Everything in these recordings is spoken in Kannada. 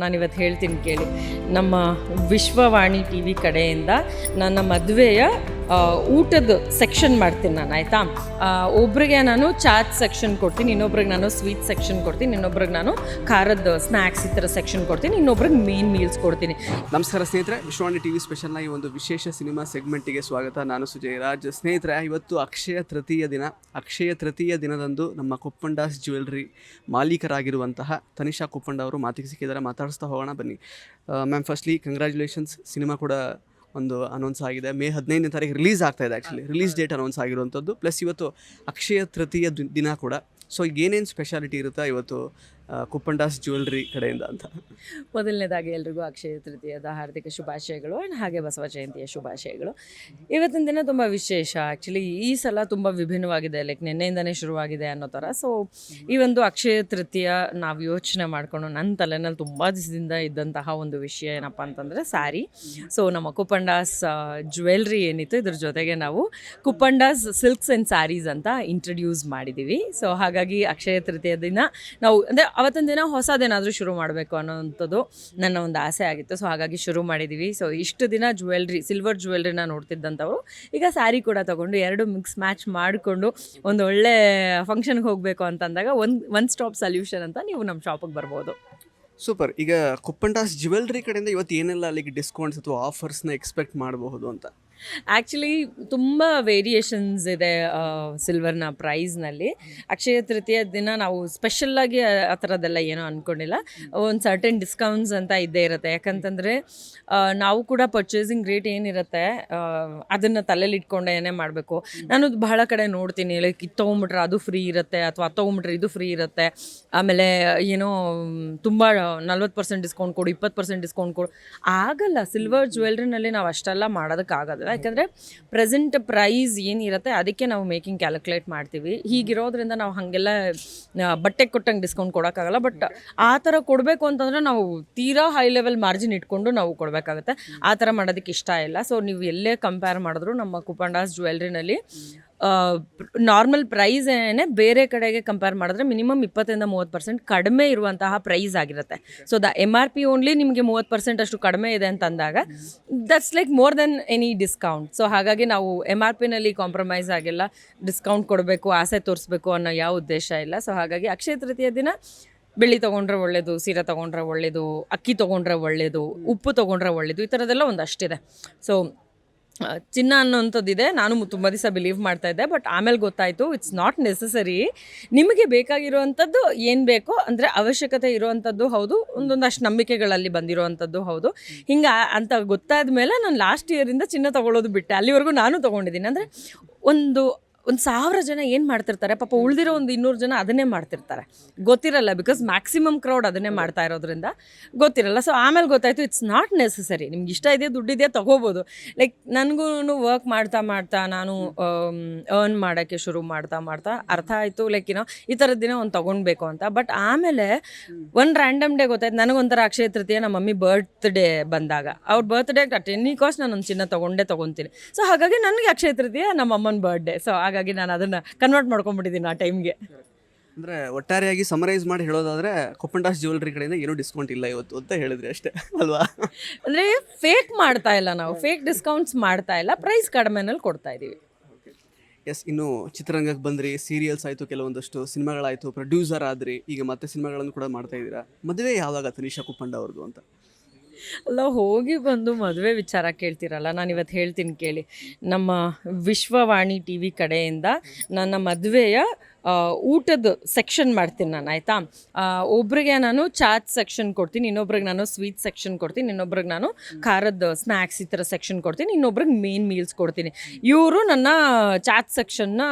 ನಾನಿವತ್ತು ಹೇಳ್ತೀನಿ ಕೇಳಿ. ನಮ್ಮ ವಿಶ್ವವಾಣಿ ಟಿ ವಿ ಕಡೆಯಿಂದ ನನ್ನ ಮದುವೆಯ ಊಟದ ಸೆಕ್ಷನ್ ಮಾಡ್ತೀನಿ ನಾನು, ಆಯಿತಾ. ಒಬ್ರಿಗೆ ನಾನು ಚಾಟ್ ಸೆಕ್ಷನ್ ಕೊಡ್ತೀನಿ, ಇನ್ನೊಬ್ರಿಗೆ ನಾನು ಸ್ವೀಟ್ ಸೆಕ್ಷನ್ ಕೊಡ್ತೀನಿ, ಇನ್ನೊಬ್ರಿಗೆ ನಾನು ಖಾರದ ಸ್ನ್ಯಾಕ್ಸ್ ಈ ಥರ ಸೆಕ್ಷನ್ ಕೊಡ್ತೀನಿ, ಇನ್ನೊಬ್ರಿಗೆ ಮೇನ್ ಮೀಲ್ಸ್ ಕೊಡ್ತೀನಿ. ನಮಸ್ಕಾರ ಸ್ನೇಹಿತರೆ, ವಿಶ್ವವಾಣಿ ಟಿ ವಿ ಸ್ಪೆಷಲ್ನ ಈ ಒಂದು ವಿಶೇಷ ಸಿನಿಮಾ ಸೆಗ್ಮೆಂಟಿಗೆ ಸ್ವಾಗತ. ನಾನು ಸುಜಯ್ ರಾಜ್. ಸ್ನೇಹಿತರೆ, ಇವತ್ತು ಅಕ್ಷಯ ತೃತೀಯ ದಿನ. ಅಕ್ಷಯ ತೃತೀಯ ದಿನದಂದು ನಮ್ಮ ಕುಪ್ಪಂಡಾಸ್ ಜ್ಯುವೆಲ್ರಿ ಮಾಲೀಕರಾಗಿರುವಂತಹ ತನಿಷಾ ಕುಪ್ಪಂಡ ಅವರು ಮಾತಿಗೆ ಸಿಕ್ಕಿದ್ದಾರೆ. ಮಾತಾಡಿಸ್ತಾ ಹೋಗೋಣ ಬನ್ನಿ. Ma'am, firstly congratulations. ಸಿನಿಮಾ ಕೂಡ ಒಂದು ಅನೌನ್ಸ್ ಆಗಿದೆ. ಮೇ 15ನೇ ತಾರೀಕು ರಿಲೀಸ್ ಆಗ್ತಾ ಇದೆ. ಆ್ಯಕ್ಚುಲಿ ರಿಲೀಸ್ ಡೇಟ್ ಅನೌನ್ಸ್ ಆಗಿರುವಂಥದ್ದು. ಪ್ಲಸ್ ಇವತ್ತು ಅಕ್ಷಯ ತೃತೀಯ ದಿನ ಕೂಡ. ಸೊ ಏನೇನು ಸ್ಪೆಷಾಲಿಟಿ ಇರುತ್ತಾ ಇವತ್ತು ಕುಪ್ಪಂಡಾಸ್ ಜ್ಯುವೆಲ್ರಿ ಕಡೆಯಿಂದ ಅಂತ? ಮೊದಲನೇದಾಗಿ ಎಲ್ರಿಗೂ ಅಕ್ಷಯ ತೃತೀಯದ ಹಾರ್ದಿಕ ಶುಭಾಶಯಗಳು ಆ್ಯಂಡ್ ಹಾಗೆ ಬಸವ ಜಯಂತಿಯ ಶುಭಾಶಯಗಳು. ಇವತ್ತಿನ ದಿನ ತುಂಬ ವಿಶೇಷ. ಆ್ಯಕ್ಚುಲಿ ಈ ಸಲ ತುಂಬ ವಿಭಿನ್ನವಾಗಿದೆ, ಲೈಕ್ ನಿನ್ನೆಯಿಂದನೇ ಶುರುವಾಗಿದೆ ಅನ್ನೋ ಥರ. ಸೊ ಈ ಒಂದು ಅಕ್ಷಯ ತೃತೀಯ ನಾವು ಯೋಚನೆ ಮಾಡಿಕೊಂಡು ನನ್ನ ತಲೆನಲ್ಲಿ ತುಂಬ ದಿವಸದಿಂದ ಇದ್ದಂತಹ ಒಂದು ವಿಷಯ ಏನಪ್ಪ ಅಂತಂದರೆ ಸ್ಯಾರಿ. ಸೊ ನಮ್ಮ ಕುಪ್ಪಂಡಾಸ್ ಜ್ಯುವೆಲ್ರಿ ಏನಿತ್ತು, ಇದ್ರ ಜೊತೆಗೆ ನಾವು ಕುಪ್ಪಂಡಾಸ್ ಸಿಲ್ಕ್ಸ್ ಆ್ಯಂಡ್ ಸ್ಯಾರೀಸ್ ಅಂತ ಇಂಟ್ರಡ್ಯೂಸ್ ಮಾಡಿದ್ದೀವಿ. ಸೊ ಹಾಗಾಗಿ ಅಕ್ಷಯ ತೃತೀಯ ದಿನ ನಾವು ಅಂದರೆ ಅವತ್ತಿನ ದಿನ ಹೊಸದೇನಾದರೂ ಶುರು ಮಾಡಬೇಕು ಅನ್ನೋವಂಥದ್ದು ನನ್ನ ಒಂದು ಆಸೆ ಆಗಿತ್ತು. ಸೊ ಹಾಗಾಗಿ ಶುರು ಮಾಡಿದ್ದೀವಿ. ಸೊ ಇಷ್ಟು ದಿನ ಜ್ಯುವೆಲ್ರಿ, ಸಿಲ್ವರ್ ಜ್ಯುವೆಲ್ರಿನ ನೋಡ್ತಿದ್ದಂಥವ್ರು ಈಗ ಸ್ಯಾರಿ ಕೂಡ ತೊಗೊಂಡು ಎರಡು ಮಿಕ್ಸ್ ಮ್ಯಾಚ್ ಮಾಡಿಕೊಂಡು ಒಂದು ಒಳ್ಳೆ ಫಂಕ್ಷನ್ಗೆ ಹೋಗಬೇಕು ಅಂತಂದಾಗ ಒನ್ ಸ್ಟಾಪ್ ಸೊಲ್ಯೂಷನ್ ಅಂತ ನೀವು ನಮ್ಮ ಶಾಪಿಗೆ ಬರ್ಬೋದು. ಸೂಪರ್. ಈಗ ಕುಪ್ಪಂಡಾಸ್ ಜ್ಯುವೆಲ್ರಿ ಕಡೆಯಿಂದ ಇವತ್ತು ಏನೆಲ್ಲ ಅಲ್ಲಿಗೆ ಡಿಸ್ಕೌಂಟ್ಸ್ ಅಥವಾ ಆಫರ್ಸ್ನ ಎಕ್ಸ್ಪೆಕ್ಟ್ ಮಾಡಬಹುದು ಅಂತ? ಆ್ಯಕ್ಚುಲಿ ತುಂಬ ವೇರಿಯೇಷನ್ಸ್ ಇದೆ ಸಿಲ್ವರ್ನ ಪ್ರೈಸ್ನಲ್ಲಿ. ಅಕ್ಷಯ ತೃತೀಯ ದಿನ ನಾವು ಸ್ಪೆಷಲ್ಲಾಗಿ ಆ ಥರದ್ದೆಲ್ಲ ಏನೋ ಅಂದ್ಕೊಂಡಿಲ್ಲ. ಒಂದು ಸರ್ಟೆನ್ ಡಿಸ್ಕೌಂಟ್ಸ್ ಅಂತ ಇದ್ದೇ ಇರುತ್ತೆ. ಯಾಕಂತಂದರೆ ನಾವು ಕೂಡ ಪರ್ಚೇಸಿಂಗ್ ರೇಟ್ ಏನಿರುತ್ತೆ ಅದನ್ನು ತಲೆಯಲ್ಲಿ ಇಟ್ಕೊಂಡು ಏನೇ ಮಾಡಬೇಕು. ನಾನು ಬಹಳ ಕಡೆ ನೋಡ್ತೀನಿ, ಲೈಕ್ ಇದು ತೊಗೊಂಬಿಟ್ರೆ ಅದು ಫ್ರೀ ಇರುತ್ತೆ, ಅಥವಾ ಅದು ತೊಗೊಂಬಿಟ್ರೆ ಇದು ಫ್ರೀ ಇರುತ್ತೆ, ಆಮೇಲೆ ಏನೋ ತುಂಬ 40% ಡಿಸ್ಕೌಂಟ್ ಕೊಡು, 20% ಡಿಸ್ಕೌಂಟ್ ಕೊಡು. ಆಗಲ್ಲ. ಸಿಲ್ವರ್ ಜ್ಯುವೆಲ್ರಿನಲ್ಲಿ ನಾವು ಅಷ್ಟೆಲ್ಲ ಮಾಡೋದಕ್ಕಾಗೋದಿಲ್ಲ. ಯಾಕಂದರೆ ಪ್ರೆಸೆಂಟ್ ಪ್ರೈಸ್ ಏನಿರುತ್ತೆ ಅದಕ್ಕೆ ನಾವು ಮೇಕಿಂಗ್ ಕ್ಯಾಲ್ಕುಲೇಟ್ ಮಾಡ್ತೀವಿ. ಹೀಗಿರೋದ್ರಿಂದ ನಾವು ಹಾಗೆಲ್ಲ ಬಟ್ಟೆಗೆ ಕೊಟ್ಟಂಗೆ ಡಿಸ್ಕೌಂಟ್ ಕೊಡೋಕ್ಕಾಗಲ್ಲ. ಬಟ್ ಆ ಥರ ಕೊಡಬೇಕು ಅಂತಂದರೆ ನಾವು ತೀರಾ ಹೈ ಲೆವೆಲ್ ಮಾರ್ಜಿನ್ ಇಟ್ಕೊಂಡು ನಾವು ಕೊಡಬೇಕಾಗುತ್ತೆ. ಆ ಥರ ಮಾಡೋದಕ್ಕೆ ಇಷ್ಟ ಇಲ್ಲ. ಸೊ ನೀವು ಎಲ್ಲೇ ಕಂಪೇರ್ ಮಾಡಿದ್ರು ನಮ್ಮ ಕುಪ್ಪಂಡಾಸ್ ಜ್ಯುವೆಲ್ರಿನಲ್ಲಿ ನಾರ್ಮಲ್ ಪ್ರೈಸ್ ಏನೇ ಬೇರೆ ಕಡೆಗೆ ಕಂಪೇರ್ ಮಾಡಿದ್ರೆ ಮಿನಿಮಮ್ 20-30% ಕಡಿಮೆ ಇರುವಂತಹ ಪ್ರೈಸ್ ಆಗಿರುತ್ತೆ. ಸೊ ದ MRP ಓನ್ಲಿ ನಿಮಗೆ 30% ಅಷ್ಟು ಕಡಿಮೆ ಇದೆ ಅಂತಂದಾಗ that's like more than any discount. So ಹಾಗಾಗಿ ನಾವು MRPನಲ್ಲಿ ಕಾಂಪ್ರಮೈಸ್ ಆಗಿಲ್ಲ. ಡಿಸ್ಕೌಂಟ್ ಕೊಡಬೇಕು, ಆಸೆ ತೋರಿಸ್ಬೇಕು ಅನ್ನೋ ಯಾವ ಉದ್ದೇಶ ಇಲ್ಲ. ಸೊ ಹಾಗಾಗಿ ಅಕ್ಷಯ ತೃತೀಯ ದಿನ ಬೆಳ್ಳಿ ತೊಗೊಂಡ್ರೆ ಒಳ್ಳೆಯದು, ಸೀರೆ ತೊಗೊಂಡ್ರೆ ಒಳ್ಳೆಯದು, ಅಕ್ಕಿ ತೊಗೊಂಡ್ರೆ ಒಳ್ಳೆಯದು, ಉಪ್ಪು ತೊಗೊಂಡ್ರೆ ಒಳ್ಳೆಯದು, ಈ ಥರದ್ದೆಲ್ಲ ಒಂದಷ್ಟಿದೆ. ಸೊ ಚಿನ್ನ ಅನ್ನೋಂಥದ್ದಿದೆ. ನಾನು ತುಂಬ ದಿವಸ ಬಿಲೀವ್ ಮಾಡ್ತಾಯಿದ್ದೆ, ಬಟ್ ಆಮೇಲೆ ಗೊತ್ತಾಯಿತು ಇಟ್ಸ್ ನಾಟ್ ನೆಸಸರಿ. ನಿಮಗೆ ಬೇಕಾಗಿರುವಂಥದ್ದು ಏನು ಬೇಕೋ, ಅಂದರೆ ಅವಶ್ಯಕತೆ ಇರುವಂಥದ್ದು ಹೌದು, ಒಂದೊಂದಷ್ಟು ನಂಬಿಕೆಗಳಲ್ಲಿ ಬಂದಿರೋವಂಥದ್ದು ಹೌದು. ಹಿಂಗೆ ಅಂತ ಗೊತ್ತಾದ ಮೇಲೆ ನಾನು ಲಾಸ್ಟ್ ಇಯರಿಂದ ಚಿನ್ನ ತೊಗೊಳ್ಳೋದು ಬಿಟ್ಟೆ. ಅಲ್ಲಿವರೆಗೂ ನಾನು ತೊಗೊಂಡಿದ್ದೀನಿ. ಅಂದರೆ ಒಂದು 1000 ಜನ ಏನು ಮಾಡ್ತಿರ್ತಾರೆ, ಪಾಪ ಉಳಿದಿರೋ ಒಂದು 200 ಜನ ಅದನ್ನೇ ಮಾಡ್ತಿರ್ತಾರೆ. ಗೊತ್ತಿರಲ್ಲ, ಬಿಕಾಸ್ ಮ್ಯಾಕ್ಸಿಮಮ್ ಕ್ರೌಡ್ ಅದನ್ನೇ ಮಾಡ್ತಾ ಇರೋದ್ರಿಂದ ಗೊತ್ತಿರಲ್ಲ. ಸೊ ಆಮೇಲೆ ಗೊತ್ತಾಯಿತು ಇಟ್ಸ್ ನಾಟ್ ನೆಸಸರಿ. ನಿಮ್ಗೆ ಇಷ್ಟ ಇದೆ, ದುಡ್ಡಿದೆ, ತೊಗೋಬೋದು. ಲೈಕ್ ನನಗೂ ವರ್ಕ್ ಮಾಡ್ತಾ ಮಾಡ್ತಾ ನಾನು ಅರ್ನ್ ಮಾಡೋಕ್ಕೆ ಶುರು ಮಾಡ್ತಾ ಅರ್ಥ ಆಯಿತು, ಲೈಕ್ ಏನೋ ಈ ಥರದ ದಿನ ಒಂದು ತೊಗೊಳ್ಬೇಕು ಅಂತ. ಬಟ್ ಆಮೇಲೆ ಒಂದು ರ್ಯಾಂಡಮ್ ಡೇ ಗೊತ್ತಾಯ್ತು ನನಗೊಂಥರ ಅಕ್ಷಯ ತೃತೀಯ ನಮ್ಮ ಮಮ್ಮಿ ಬರ್ತ್ಡೇ ಬಂದಾಗ, ಅವ್ರ ಬರ್ತ್ಡೇಗೆ ಅಟ್ ಎನಿ ಕಾಸ್ಟ್ ನಾನು ಒಂದು ಚಿನ್ನ ತೊಗೊತೀನಿ. ಸೊ ಹಾಗಾಗಿ ನನಗೆ ಅಕ್ಷಯ ತೃತೀಯ ನಮ್ಮ ಅಮ್ಮನ ಬರ್ಡೇ. ಸೊ ಹಾಗಾಗಿ ನಾನು ಅದನ್ನು ಕನ್ವರ್ಟ್ ಮಾಡ್ಕೊಂಡ್ಬಿಟ್ಟಿದ್ದೀನಿ ಆ ಟೈಮ್ಗೆ. ಅಂದರೆ ಒಟ್ಟಾರೆಯಾಗಿ ಸಮರೈಸ್ ಮಾಡಿ ಹೇಳೋದಾದರೆ ಕುಪ್ಪಂಡಾಸ್ ಜ್ಯುವೆಲ್ರಿ ಕಡೆಯಿಂದ ಏನೂ ಡಿಸ್ಕೌಂಟ್ ಇಲ್ಲ ಇವತ್ತು ಅಂತ ಹೇಳಿದ್ರಿ ಅಷ್ಟೇ ಅಲ್ವಾ? ಅಂದರೆ ಫೇಕ್ ಮಾಡ್ತಾ ಇಲ್ಲ, ನಾವು ಫೇಕ್ ಡಿಸ್ಕೌಂಟ್ಸ್ ಮಾಡ್ತಾ ಇಲ್ಲ, ಪ್ರೈಸ್ ಕಡಿಮೆನಲ್ಲಿ ಕೊಡ್ತಾ ಇದ್ದೀವಿ. ಎಸ್. ಇನ್ನು ಚಿತ್ರರಂಗಕ್ಕೆ ಬಂದ್ರಿ, ಸೀರಿಯಲ್ಸ್ ಆಯಿತು, ಕೆಲವೊಂದಷ್ಟು ಸಿನಿಮಾಗಳಾಯಿತು, ಪ್ರೊಡ್ಯೂಸರ್ ಆದ್ರಿ, ಈಗ ಮತ್ತೆ ಸಿನಿಮಾಗಳನ್ನು ಕೂಡ ಮಾಡ್ತಾ ಇದ್ದೀರಾ. ಮದುವೆ ಯಾವಾಗ ತನಿಷಾ ಕುಪ್ಪಂಡ ಅವ್ರದ್ದು ಅಂತ? ಅಲ್ಲ, ಹೋಗಿ ಬಂದು ಮದುವೆ ವಿಚಾರ ಕೇಳ್ತಿರಲ್ಲ. ನಾನು ಇವತ್ತು ಹೇಳ್ತೀನಿ ಕೇಳಿ. ನಮ್ಮ ವಿಶ್ವವಾಣಿ ಟಿ ವಿ ಕಡೆಯಿಂದ ನನ್ನ ಮದುವೆಯ ಊಟದ ಸೆಕ್ಷನ್ ಮಾಡ್ತೀನಿ ನಾನು, ಆಯಿತಾ. ಒಬ್ರಿಗೆ ನಾನು ಚಾಟ್ ಸೆಕ್ಷನ್ ಕೊಡ್ತೀನಿ, ಇನ್ನೊಬ್ರಿಗೆ ನಾನು ಸ್ವೀಟ್ ಸೆಕ್ಷನ್ ಕೊಡ್ತೀನಿ, ಇನ್ನೊಬ್ರಿಗೆ ನಾನು ಖಾರದ ಸ್ನ್ಯಾಕ್ಸ್ ಈ ಥರ ಸೆಕ್ಷನ್ ಕೊಡ್ತೀನಿ, ಇನ್ನೊಬ್ರಿಗೆ ಮೇನ್ ಮೀಲ್ಸ್ ಕೊಡ್ತೀನಿ. ಇವರು ನನ್ನ ಚಾಟ್ ಸೆಕ್ಷನ್ನ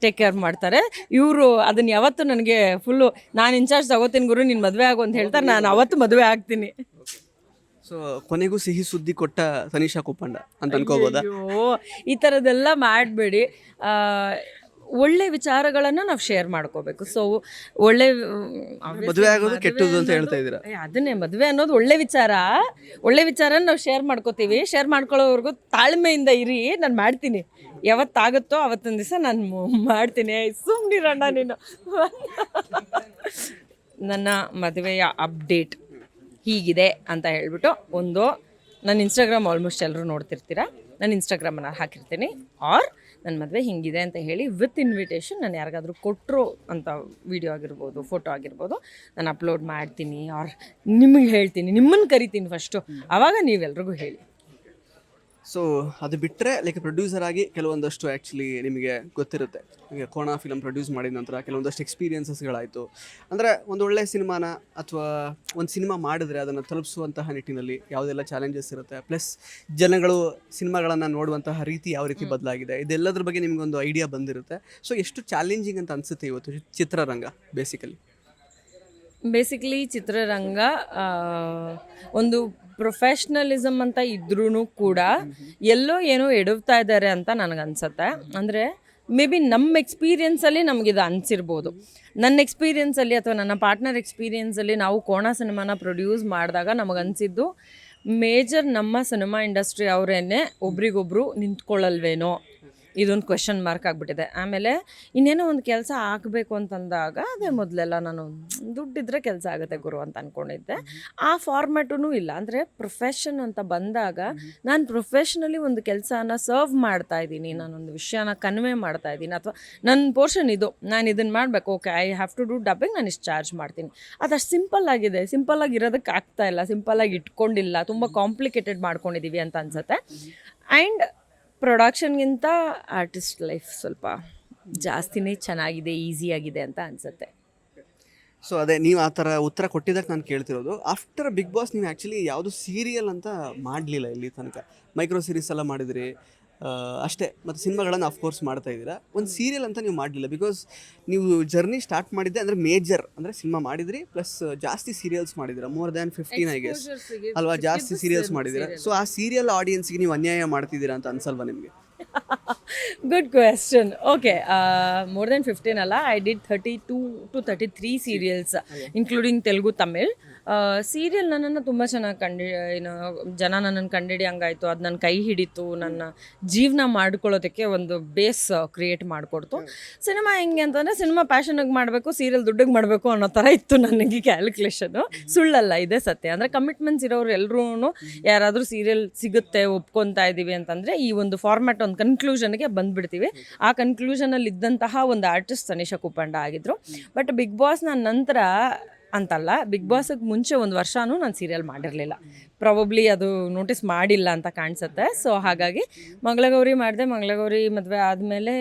ಟೇಕ್ ಕೇರ್ ಮಾಡ್ತಾರೆ. ಇವರು ಅದನ್ನು ಯಾವತ್ತು ನನಗೆ ಫುಲ್ಲು ನಾನು ಇನ್ಚಾರ್ಜ್ ತಗೋತೀನಿ ಗುರು, ನೀನು ಮದುವೆ ಆಗು ಅಂತ ಹೇಳ್ತಾರೆ. ನಾನು ಅವತ್ತು ಮದುವೆ ಆಗ್ತೀನಿ. ಸೊ ಕೊನೆಗೂ ಸಿಹಿ ಸುದ್ದಿ ಕೊಟ್ಟ ತನಿಷಾ ಕುಪ್ಪಂಡ ಅಂತ ಅನ್ಕೋಬೋದಾ? ಅಯ್ಯೋ, ಈ ಥರದ್ದೆಲ್ಲ ಮಾಡಬೇಡಿ. ಒಳ್ಳೆ ವಿಚಾರಗಳನ್ನು ನಾವು ಶೇರ್ ಮಾಡ್ಕೋಬೇಕು. ಸೊ ಒಳ್ಳೆ ಮದುವೆ ಆಗೋದು ಕೆಟ್ಟದ್ದು ಅಂತ ಹೇಳ್ತಾ ಇದ್ದೀರಾ? ಅದನ್ನೇ, ಮದುವೆ ಅನ್ನೋದು ಒಳ್ಳೆ ವಿಚಾರನ ನಾವು ಶೇರ್ ಮಾಡ್ಕೋತೀವಿ. ಶೇರ್ ಮಾಡ್ಕೊಳ್ಳೋವರೆಗೂ ತಾಳ್ಮೆಯಿಂದ ಇರಿ. ನಾನು ಮಾಡ್ತೀನಿ, ಯಾವತ್ತಾಗುತ್ತೋ ಅವತ್ತೊಂದು ದಿವಸ ನಾನು ಮಾಡ್ತೀನಿ. ಸುಮ್ಮನಿರಣ್ಣ ನೀನು. ನನ್ನ ಮದುವೆಯ ಅಪ್ಡೇಟ್ ಹೀಗಿದೆ ಅಂತ ಹೇಳ್ಬಿಟ್ಟು ಒಂದು ನನ್ನ ಇನ್ಸ್ಟಾಗ್ರಾಮ್ ಆಲ್ಮೋಸ್ಟ್ ಎಲ್ಲರೂ ನೋಡ್ತಿರ್ತೀರ, ನನ್ನ ಇನ್ಸ್ಟಾಗ್ರಾಮನ್ನು ಹಾಕಿರ್ತೀನಿ. ಆರ್ ನನ್ನ ಮದುವೆ ಹಿಂಗಿದೆ ಅಂತ ಹೇಳಿ ವಿತ್ ಇನ್ವಿಟೇಷನ್ ನಾನು ಯಾರಿಗಾದ್ರೂ ಕೊಟ್ಟರು ಅಂತ ವಿಡಿಯೋ ಆಗಿರ್ಬೋದು, ಫೋಟೋ ಆಗಿರ್ಬೋದು, ನಾನು ಅಪ್ಲೋಡ್ ಮಾಡ್ತೀನಿ. ಆರ್ ನಿಮಗೆ ಹೇಳ್ತೀನಿ, ನಿಮ್ಮನ್ನು ಕರಿತೀನಿ ಫಸ್ಟು, ಆವಾಗ ನೀವೆಲ್ರಿಗೂ ಹೇಳಿ. ಸೊ ಅದು ಬಿಟ್ಟರೆ ಲೈಕ್ ಪ್ರೊಡ್ಯೂಸರ್ ಆಗಿ ಕೆಲವೊಂದಷ್ಟು ಆ್ಯಕ್ಚುಲಿ ನಿಮಗೆ ಗೊತ್ತಿರುತ್ತೆ, ಈಗ ಕೋಣ ಫಿಲಮ್ ಪ್ರೊಡ್ಯೂಸ್ ಮಾಡಿದ ನಂತರ ಕೆಲವೊಂದಷ್ಟು ಎಕ್ಸ್ಪೀರಿಯನ್ಸಸ್ಗಳಾಯಿತು. ಅಂದರೆ ಒಂದು ಒಳ್ಳೆಯ ಸಿನಿಮಾನ ಅಥವಾ ಒಂದು ಸಿನಿಮಾ ಮಾಡಿದ್ರೆ ಅದನ್ನು ತಲುಪಿಸುವಂತಹ ನಿಟ್ಟಿನಲ್ಲಿ ಯಾವುದೆಲ್ಲ ಚಾಲೆಂಜಸ್ ಇರುತ್ತೆ, ಪ್ಲಸ್ ಜನಗಳು ಸಿನಿಮಾಗಳನ್ನು ನೋಡುವಂತಹ ರೀತಿ ಯಾವ ರೀತಿ ಬದಲಾಗಿದೆ, ಇದೆಲ್ಲದ್ರ ಬಗ್ಗೆ ನಿಮಗೊಂದು ಐಡಿಯಾ ಬಂದಿರುತ್ತೆ. ಸೊ ಎಷ್ಟು ಚಾಲೆಂಜಿಂಗ್ ಅಂತ ಅನಿಸುತ್ತೆ ಇವತ್ತು ಚಿತ್ರರಂಗ ಬೇಸಿಕಲಿ ಚಿತ್ರರಂಗ ಒಂದು ಪ್ರೊಫೆಷ್ನಲಿಸಮ್ ಅಂತ ಇದ್ರೂ ಕೂಡ ಎಲ್ಲೋ ಏನೋ ಎಡವ್ತಾ ಇದ್ದಾರೆ ಅಂತ ನನಗನ್ಸುತ್ತೆ. ಅಂದರೆ ಮೇ ಬಿ ನಮ್ಮ ಎಕ್ಸ್ಪೀರಿಯೆನ್ಸಲ್ಲಿ ನಮಗಿದು ಅನಿಸಿರ್ಬೋದು. ನನ್ನ ಎಕ್ಸ್ಪೀರಿಯೆನ್ಸಲ್ಲಿ ಅಥವಾ ನನ್ನ ಪಾರ್ಟ್ನರ್ ಎಕ್ಸ್ಪೀರಿಯೆನ್ಸಲ್ಲಿ ನಾವು ಕೋಣ ಸಿನಿಮಾನ ಪ್ರೊಡ್ಯೂಸ್ ಮಾಡಿದಾಗ ನಮಗನ್ಸಿದ್ದು ಮೇಜರ್ ನಮ್ಮ ಸಿನಿಮಾ ಇಂಡಸ್ಟ್ರಿ ಅವರೇನೆ ಒಬ್ರಿಗೊಬ್ರು ನಿಂತ್ಕೊಳ್ಳಲ್ವೇನೋ, ಇದೊಂದು ಕ್ವೆಶನ್ ಮಾರ್ಕ್ ಆಗಿಬಿಟ್ಟಿದೆ. ಆಮೇಲೆ ಇನ್ನೇನೋ ಒಂದು ಕೆಲಸ ಆಗಬೇಕು ಅಂತಂದಾಗ ಅದೇ ಮೊದಲೆಲ್ಲ ನಾನು ದುಡ್ಡಿದ್ರೆ ಕೆಲಸ ಆಗುತ್ತೆ ಗುರು ಅಂತ ಅಂದ್ಕೊಂಡಿದ್ದೆ. ಆ ಫಾರ್ಮ್ಯಾಟೂ ಇಲ್ಲ. ಅಂದರೆ ಪ್ರೊಫೆಷನ್ ಅಂತ ಬಂದಾಗ ನಾನು ಪ್ರೊಫೆಷ್ನಲಿ ಒಂದು ಕೆಲಸನ ಸರ್ವ್ ಮಾಡ್ತಾ ಇದ್ದೀನಿ, ನಾನೊಂದು ವಿಷಯನ ಕನ್ವೆ ಮಾಡ್ತಾ ಇದ್ದೀನಿ, ಅಥವಾ ನನ್ನ ಪೋರ್ಷನ್ ಇದು, ನಾನು ಇದನ್ನು ಮಾಡಬೇಕು, okay I have to do dubbing, ನಾನು ಇಷ್ಟು ಚಾರ್ಜ್ ಮಾಡ್ತೀನಿ. ಅದಷ್ಟು ಸಿಂಪಲ್ ಆಗಿದೆ. ಸಿಂಪಲ್ಲಾಗಿ ಇರೋದಕ್ಕೆ ಆಗ್ತಾ ಇಲ್ಲ, ಸಿಂಪಲ್ಲಾಗಿ ಇಟ್ಕೊಂಡಿಲ್ಲ, ತುಂಬ ಕಾಂಪ್ಲಿಕೇಟೆಡ್ ಮಾಡ್ಕೊಂಡಿದ್ದೀವಿ ಅಂತ ಅನಿಸುತ್ತೆ. ಆ್ಯಂಡ್ ಪ್ರೊಡಕ್ಷನ್ಗಿಂತ ಆರ್ಟಿಸ್ಟ್ ಲೈಫ್ ಸ್ವಲ್ಪ ಜಾಸ್ತಿನೇ ಚೆನ್ನಾಗಿದೆ, ಈಸಿಯಾಗಿದೆ ಅಂತ ಅನಿಸುತ್ತೆ. ಸೊ ಅದೇ ನೀವು ಆ ಥರ ಉತ್ತರ ಕೊಟ್ಟಿದ್ದಕ್ಕೆ ನಾನು ಕೇಳ್ತಿರೋದು. ಆಫ್ಟರ್ ಬಿಗ್ ಬಾಸ್ ನೀವು ಆ್ಯಕ್ಚುಲಿ ಯಾವುದು ಸೀರಿಯಲ್ ಅಂತ ಮಾಡಲಿಲ್ಲ ಇಲ್ಲಿ ತನಕ, ಮೈಕ್ರೋ ಸೀರೀಸ್ ಎಲ್ಲ ಮಾಡಿದಿರಿ ಅಷ್ಟೇ, ಮತ್ತು ಸಿನಿಮಾಗಳನ್ನು ಅಫ್ಕೋರ್ಸ್ ಮಾಡ್ತಾ ಇದ್ದೀರಾ. ಒಂದು ಸೀರಿಯಲ್ ಅಂತ ನೀವು ಮಾಡಲಿಲ್ಲ, ಬಿಕಾಸ್ ನೀವು ಜರ್ನಿ ಸ್ಟಾರ್ಟ್ ಮಾಡಿದ್ದೆ ಅಂದರೆ ಮೇಜರ್ ಅಂದರೆ ಸಿನಿಮಾ ಮಾಡಿದ್ರಿ ಪ್ಲಸ್ ಜಾಸ್ತಿ ಸೀರಿಯಲ್ಸ್ ಮಾಡಿದ್ದೀರಾ, ಮೋರ್ ದ್ಯಾನ್ 15 ಐ ಗೆಸ್ ಅಲ್ವಾ, ಜಾಸ್ತಿ ಸೀರಿಯಲ್ಸ್ ಮಾಡಿದ್ದೀರಾ. ಸೊ ಆ ಸೀರಿಯಲ್ ಆಡಿಯನ್ಸ್ಗೆ ನೀವು ಅನ್ಯಾಯ ಮಾಡ್ತಿದ್ದೀರಾ ಅಂತ ಅನ್ಸಲ್ವಾ ನಿಮಗೆ? Good question. Okay, more than 15 ಅಲ್ಲ, I did 32 to 33 serials including Telugu, Tamil. Serial ನನ್ನನ್ನು ತುಂಬ ಚೆನ್ನಾಗಿ ಜನ ನನ್ನನ್ನು ಕಂಡಿಡಿ ಹಂಗಾಯಿತು, ಅದು ನನ್ನ ಕೈ ಹಿಡಿತು, ನನ್ನ ಜೀವನ ಮಾಡ್ಕೊಳ್ಳೋದಕ್ಕೆ ಒಂದು ಬೇಸ್ ಕ್ರಿಯೇಟ್ ಮಾಡಿಕೊಡ್ತು. ಸಿನಿಮಾ ಹೆಂಗೆ ಅಂತಂದರೆ ಸಿನಿಮಾ ಪ್ಯಾಷನಿಗೆ ಮಾಡಬೇಕು, ಸೀರಿಯಲ್ ದುಡ್ಡಿಗೆ ಮಾಡಬೇಕು ಅನ್ನೋ ಥರ ಇತ್ತು ನನಗೆ ಕ್ಯಾಲ್ಕುಲೇಷನು. ಸುಳ್ಳಲ್ಲ, ಇದೇ ಸತ್ಯ. ಅಂದರೆ ಕಮಿಟ್ಮೆಂಟ್ಸ್ ಇರೋರು ಎಲ್ಲರೂ ಯಾರಾದರೂ ಸೀರಿಯಲ್ ಸಿಗುತ್ತೆ ಒಪ್ಕೊತಾ ಇದ್ದೀವಿ ಅಂತಂದರೆ ಈ ಒಂದು ಫಾರ್ಮ್ಯಾಟ್ ಒಂದು ಕನ್ಕ್ಲೂಷನ್ಗೆ ಬಂದುಬಿಡ್ತೀವಿ. ಆ ಕನ್ಕ್ಲೂಷನಲ್ಲಿ ಇದ್ದಂತಹ ಒಂದು ಆರ್ಟಿಸ್ಟ್ ತನಿಷಾ ಕುಪ್ಪಂಡ ಆಗಿದ್ರು. ಬಟ್ ಬಿಗ್ ಬಾಸ್ನ ನಂತರ ಅಂತಲ್ಲ, ಬಿಗ್ ಬಾಸಿಗೆ ಮುಂಚೆ ಒಂದು ವರ್ಷವೂ ನಾನು ಸೀರಿಯಲ್ ಮಾಡಿರಲಿಲ್ಲ. ಪ್ರಾಬಬ್ಲಿ ಅದು ನೋಟಿಸ್ ಮಾಡಿಲ್ಲ ಅಂತ ಕಾಣಿಸುತ್ತೆ. ಸೊ ಹಾಗಾಗಿ ಮಂಗಳಗೌರಿ ಮಾಡಿದೆ, ಮಂಗಳಗೌರಿ ಮದುವೆ ಆದಮೇಲೆ